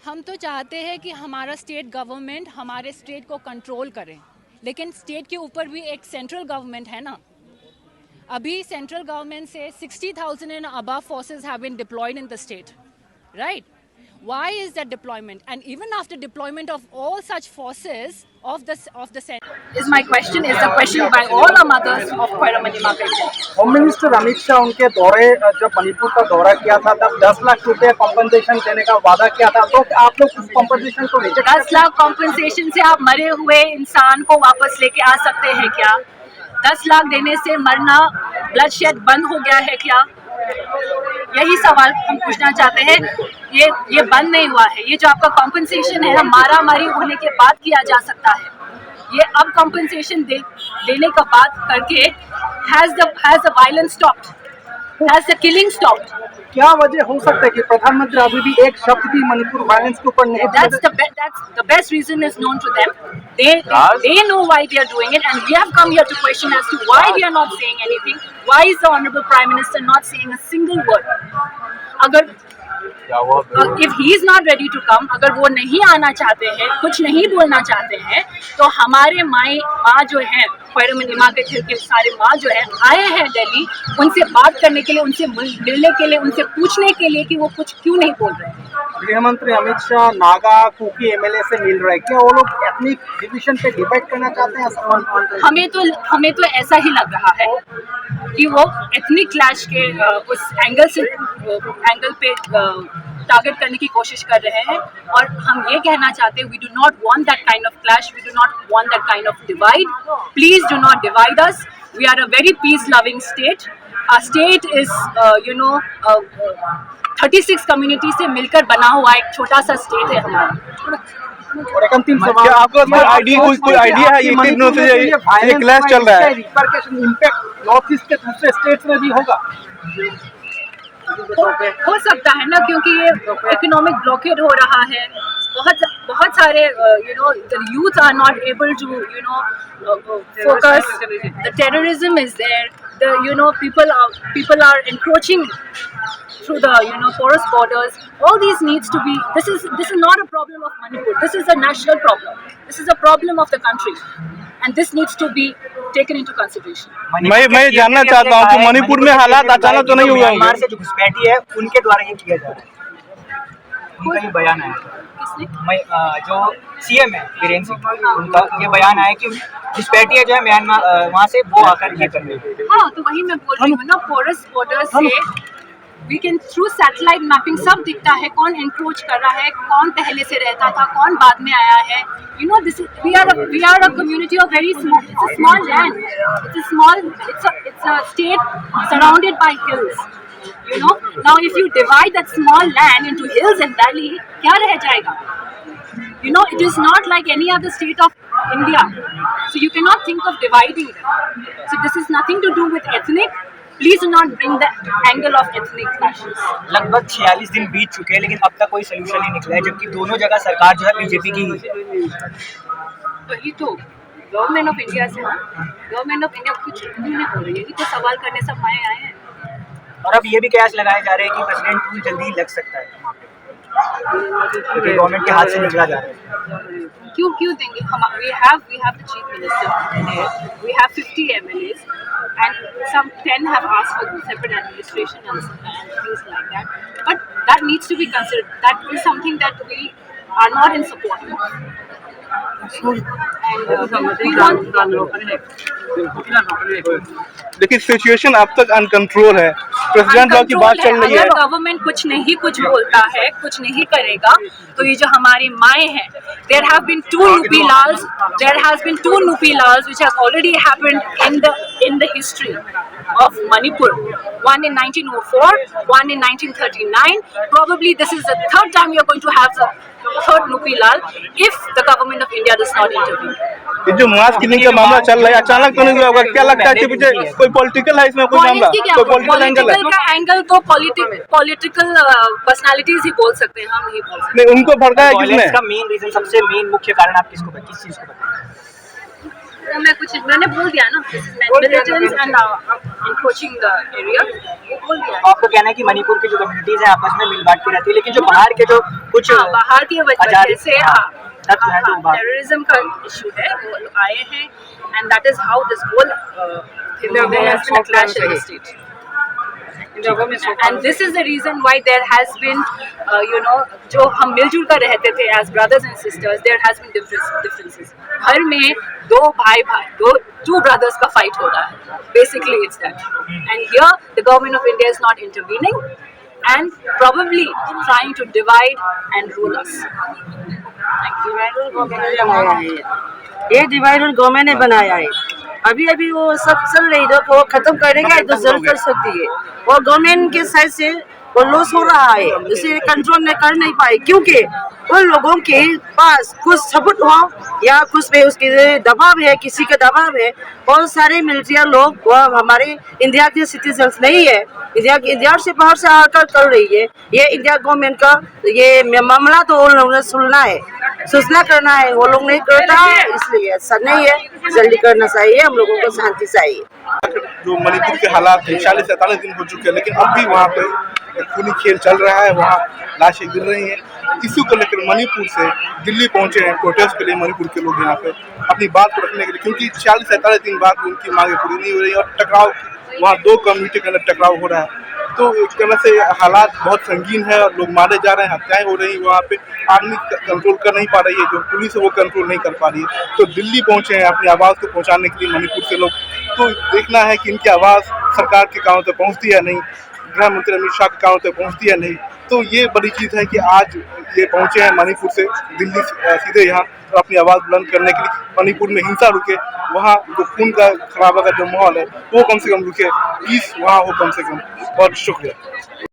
हम तो चाहते हैं कि हमारा स्टेट गवर्नमेंट हमारे स्टेट को कंट्रोल करे, लेकिन स्टेट के ऊपर भी एक सेंट्रल गवर्नमेंट है ना। अभी सेंट्रल गवर्नमेंट से 60,000 and above forces have been deployed in the state, right? Why is that deployment? And even after deployment of all such forces of the is my question, is the question by all our mothers of Koyaramanima people. Home minister Amit Shah उनके दौरे जब मणिपुर का दौरा किया था तब 10 लाख रुपए compensation देने का वादा किया था, तो आप लोग उस कॉम्पनसेशन को रिजेक्ट 10 लाख कॉम्पनसेशन से आप मरे हुए इंसान को वापस लेके आ सकते हैं क्या? 10 लाख देने से मरना, ब्लडशेड बंद हो गया है क्या? यही सवाल हम पूछना चाहते हैं। ये बंद नहीं हुआ है। ये जो आपका कॉम्पनसेशन है मारा मारी होने के बाद किया जा सकता है। ये अब कॉम्पनसेशन देने का बात करके has the violence stopped, has the killing stopped? क्या वजह हो सकता है कि प्रधानमंत्री अभी भी एक शब्द भी मणिपुर वायलेंस के ऊपर नहीं? That's the best reason is known to them. They know why they are doing it, and we have come here to question as to why we are not saying anything. Why is the Honorable Prime Minister not saying a single word? अगर if he is not ready to come, अगर वो नहीं आना चाहते हैं, कुछ नहीं बोलना चाहते हैं, तो हमारे माँ जो है कोयरामनीमा के सारे माँ जो है आए हैं दिल्ली उनसे बात करने के लिए, उनसे मिलने के लिए, उनसे पूछने के लिए कि वो कुछ क्यों नहीं बोल रहे हैं। गृह मंत्री अमित शाह नागा कुकी एमएलए से मिल रहे हैं, क्या वो लोग एथनिक डिवीजन पे डिबेट करना चाहते हैं? हमें तो ऐसा ही लग रहा है कि वो एथनिक क्लैश के उस एंगल पे टारगेट करने की कोशिश कर रहे हैं, और हम ये कहना चाहते हैं we do not want that kind of clash, we do not want that kind of divide. Please do not divide us. We are a very peace loving state. Our state is 36 community से मिलकर बना हुआ एक छोटा सा state है हमारा। और एक अंतिम सवाल, आपको कोई आइडिया है ये कितनों से ये क्लैश चल रहा है? रिपरकशन इंपैक्ट नॉर्थ ईस्ट के दूसरे स्टेट्स में भी होगा? हो सकता है ना, क्योंकि ये इकोनॉमिक ब्लॉकेड हो रहा है। बहुत सारे the youth are not able to focus. The terrorism is there. The people are encroaching through the porous borders. All these needs to be. This is not a problem of Manipur. This is a national problem. This is a problem of the country, and this needs to be taken into consideration. मैं जानना चाहता हूँ कि मणिपुर में हालात अचानक तो नहीं हुए? म्यांमार से जो घुसपैठी है उनके द्वारा ये किया जा रहा है, उनका ये बयान है। जो सीएम है वीरेंद्र सिंह, उनका ये बयान है कि घुसपैठी जो है म्यांमार वहाँ से वो आकर ये कर रहे हैं। हाँ, तो वही मैं बोल रही हूँ ना, पोरस बॉर्डर से we can through satellite mapping सब दिखता है कौन एनक्रोच कर रहा है, कौन पहले से रहता था, कौन बाद में आया है। This is we are a community of very small. It's a small land. It's a state surrounded by hills. Now if you divide that small land into hills and valley, क्या रह जाएगा? It is not like any other state of India. So you cannot think of dividing them. So this is nothing to do with ethnic. Please do not bring the angle of ethnic clashes. लगभग 46 दिन बीत चुके हैं, लेकिन अब तक कोई solution नहीं निकला है, जबकि दोनों जगह सरकार जो है बीजेपी की ही है। वही तो गवर्नमेंट ऑफ इंडिया से ना, गवर्नमेंट ऑफ इंडिया कुछ नहीं बोल रही है, यही तो सवाल करने सब आए हैं। और अब ये भी कयास लगाए जा रहे हैं कि प्रेसिडेंट टूल जल्दी ही लग सकता है वहाँ पे, क्योंकि गवर्नमेंट के हाथ से निकला जा रहा है। क्यों देंगे? we have the chief minister, we have 50 MLAs, and some 10 have asked for separate administration and things like that. But that needs to be considered. That is something that we are not in support of. देखिए situation अब तक uncontrol है, president law की बात चल रही है। अगर गवर्नमेंट कुछ बोलता है, कुछ नहीं करेगा, तो ये जो हमारी माएँ हैं, there has been two Nupi laws which have already happened in the history of Manipur. One in 1904, one in 1939. Probably this is the third time we are going to have the third Nupi law if the government of India does not intervene. ये जो mass killing का मामला चल रहा है अचानक तो नहीं हुआ होगा, क्या लगता है कि पीछे कोई पॉलिटिकल है इसमें, कोई मामला, कोई पॉलिटिकल एंगल है? का एंगल तो पॉलिटिकल पर्सनालिटीज ही बोल सकते हैं, हम नहीं बोल सकते। नहीं, उनको भड़काया किसने? इसका मेन रीजन, सबसे मेन मुख्य कारण आप किस चीज को बताएं? वो मैं कुछ मैंने बोल दिया ना, militants and encroaching the area, वो बोल दिया। आपको कहना है कि मणिपुर की जो कम्युनिटीज है आपस में मिल बांट के रहती है, लेकिन जो बाहर के जो कुछ बाहर की वजह से टेररिज्म का इशू है, वो लोग आए हैं, and that is how this whole there has been a clash in the state. And this is the reason why there has been, जो हम मिलजुल कर रहते थे as brothers and sisters, there has been differences. घर में two brothers का fight हो रहा है. Basically, it's that. And here, the government of India is not intervening and probably trying to divide and rule us. ये divider government ने बनाया है। अभी वो सब चल रही है, वो खत्म करेगा तो जरूर कर सकती है। और गवर्नमेंट के साइड से वो लॉस हो रहा है, इसे कंट्रोल में कर नहीं पाए, क्योंकि उन लोगों के पास कुछ सबूत हो या कुछ पे उसके दबाव है, किसी का दबाव है। बहुत सारे मिलिट्री लोग वो हमारे इंडिया के सिटीजन्स नहीं है, इंडिया से बाहर से आकर कर रही है। ये इंडिया गवर्नमेंट का ये मामला तो उन लोगों ने सुनना है, सूचना करना है, वो लोग नहीं करता, इसलिए ऐसा नहीं है। जल्दी करना चाहिए, हम लोगों को शांति चाहिए। जो मणिपुर के हालात 40-47 दिन हो चुके हैं, लेकिन अब भी वहाँ पे खूनी खेल चल रहा है, वहाँ लाशें गिर रही हैं। इसी को लेकर मणिपुर से दिल्ली पहुंचे हैं प्रोटेस्ट के लिए मणिपुर के लोग यहाँ पे अपनी बात को रखने के लिए, क्योंकि 40-47 दिन बाद उनकी मांगे पूरी नहीं हो रही और टकराव वहाँ दो कम्युनिटी के अंदर टकराव हो रहा है। तो एक तरह से हालात बहुत संगीन है और लोग मारे जा रहे हैं, हत्याएं हो रही हैं, वहाँ पे आर्मी कंट्रोल कर नहीं पा रही है, जो पुलिस है वो कंट्रोल नहीं कर पा रही है। तो दिल्ली पहुंचे हैं अपनी आवाज़ को पहुंचाने के लिए मणिपुर से लोग। तो देखना है कि इनकी आवाज़ सरकार के कानों तक पहुंचती है नहीं, गृह मंत्री अमित शाह के कानों तक पहुंचती है नहीं। तो ये बड़ी चीज़ है कि आज ये पहुंचे हैं मणिपुर से दिल्ली सीधे यहाँ और अपनी आवाज़ बुलंद करने के लिए। मणिपुर में हिंसा रुके, वहाँ जो खून का खराबा का जो माहौल है वो कम से कम रुके, पीस वहाँ हो कम से कम। बहुत शुक्रिया।